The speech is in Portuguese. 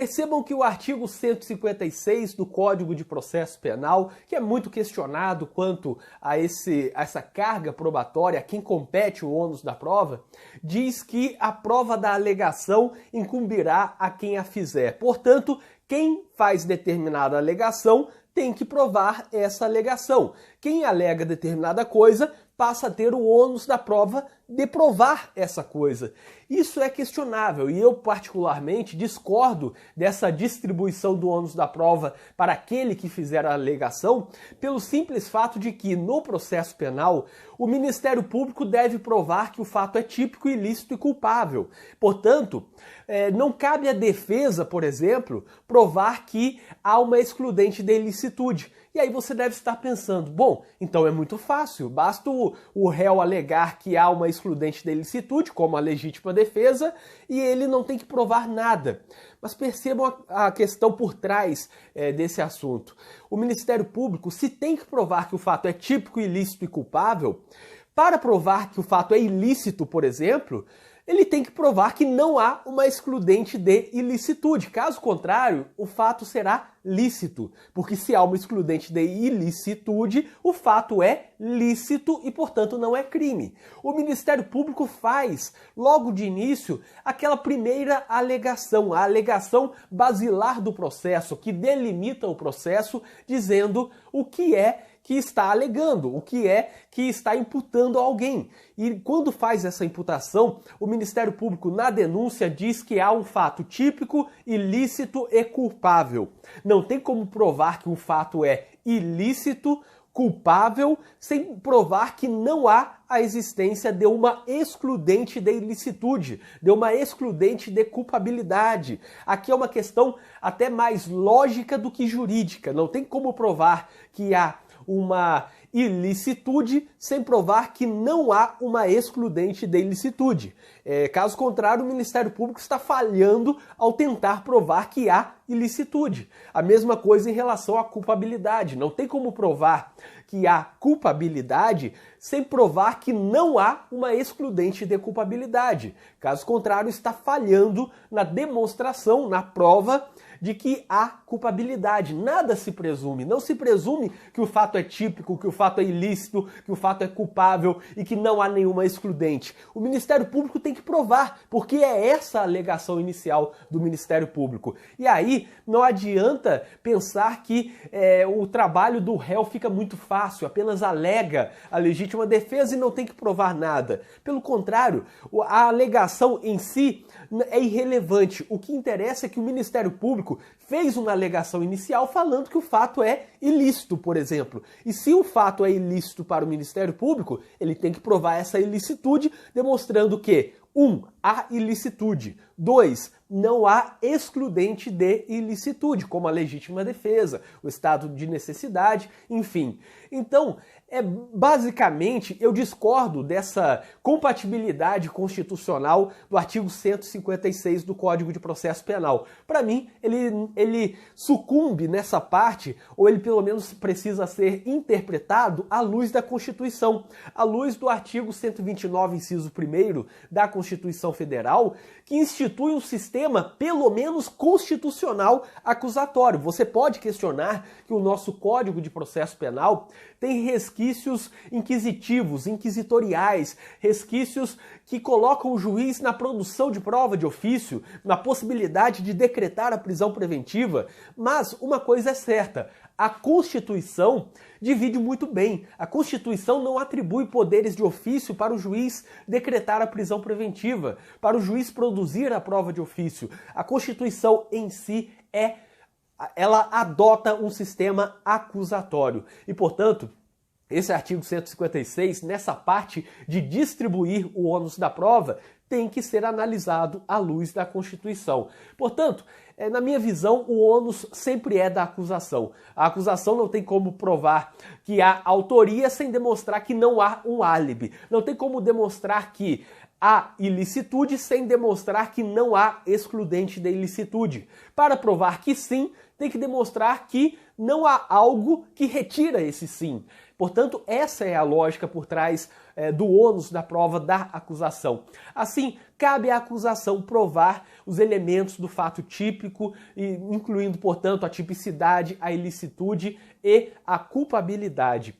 Percebam que o artigo 156 do Código de Processo Penal, que é muito questionado quanto a essa carga probatória, a quem compete o ônus da prova, diz que a prova da alegação incumbirá a quem a fizer. Portanto, quem faz determinada alegação tem que provar essa alegação. Quem alega determinada coisa passa a ter o ônus da prova de provar essa coisa. Isso é questionável e eu particularmente discordo dessa distribuição do ônus da prova para aquele que fizer a alegação, pelo simples fato de que no processo penal o Ministério Público deve provar que o fato é típico, ilícito e culpável. Portanto, não cabe à defesa, por exemplo, provar que há uma excludente de ilicitude. E aí você deve estar pensando, bom, então é muito fácil, basta o réu alegar que há uma excludente de ilicitude, como a legítima defesa, e ele não tem que provar nada. Mas percebam a questão por trás desse assunto. O Ministério Público, se tem que provar que o fato é típico, ilícito e culpável, para provar que o fato é ilícito, por exemplo, ele tem que provar que não há uma excludente de ilicitude. Caso contrário, o fato será lícito, porque se há uma excludente de ilicitude, o fato é lícito e, portanto, não é crime. O Ministério Público faz, logo de início, aquela primeira alegação, a alegação basilar do processo, que delimita o processo, dizendo o que é que está alegando, o que é que está imputando a alguém. E quando faz essa imputação, o Ministério Público, na denúncia, diz que há um fato típico, ilícito e culpável. Não tem como provar que um fato é ilícito, culpável, sem provar que não há a existência de uma excludente de ilicitude, de uma excludente de culpabilidade. Aqui é uma questão até mais lógica do que jurídica. Não tem como provar que há uma ilicitude sem provar que não há uma excludente de ilicitude. Caso contrário, o Ministério Público está falhando ao tentar provar que há ilicitude. A mesma coisa em relação à culpabilidade. Não tem como provar que há culpabilidade sem provar que não há uma excludente de culpabilidade. Caso contrário, está falhando na demonstração, na prova de que há culpabilidade. Nada se presume. Não se presume que o fato é típico, que o fato é ilícito, que o fato é culpável e que não há nenhuma excludente. O Ministério Público tem que provar, porque é essa a alegação inicial do Ministério Público. E aí não adianta pensar que o trabalho do réu fica muito fácil, apenas alega a legítima defesa e não tem que provar nada. Pelo contrário, a alegação em si é irrelevante. O que interessa é que o Ministério Público fez uma alegação inicial falando que o fato é ilícito, por exemplo. E se o fato é ilícito para o Ministério Público, ele tem que provar essa ilicitude, demonstrando que 1. Há ilicitude. 2. Não há excludente de ilicitude, como a legítima defesa, o estado de necessidade, enfim. Então, basicamente, eu discordo dessa compatibilidade constitucional do artigo 156 do Código de Processo Penal. Para mim, ele sucumbe nessa parte, ou ele pelo menos precisa ser interpretado à luz da Constituição, à luz do artigo 129, inciso 1º da Constituição Federal, que institui um sistema, pelo menos constitucional, acusatório. Você pode questionar que o nosso Código de Processo Penal tem resquícios inquisitivos, inquisitoriais, resquícios que colocam o juiz na produção de prova de ofício, na possibilidade de decretar a prisão preventiva, mas uma coisa é certa, a Constituição divide muito bem. A Constituição não atribui poderes de ofício para o juiz decretar a prisão preventiva, para o juiz produzir a prova de ofício. A Constituição em si ela adota um sistema acusatório. E, portanto, esse artigo 156, nessa parte de distribuir o ônus da prova, tem que ser analisado à luz da Constituição. Portanto, na minha visão, o ônus sempre é da acusação. A acusação não tem como provar que há autoria sem demonstrar que não há um álibi. Não tem como demonstrar que há ilicitude sem demonstrar que não há excludente da ilicitude. Para provar que sim, tem que demonstrar que não há algo que retira esse sim. Portanto, essa é a lógica por trás do ônus da prova da acusação. Assim, cabe à acusação provar os elementos do fato típico, incluindo, portanto, a tipicidade, a ilicitude e a culpabilidade.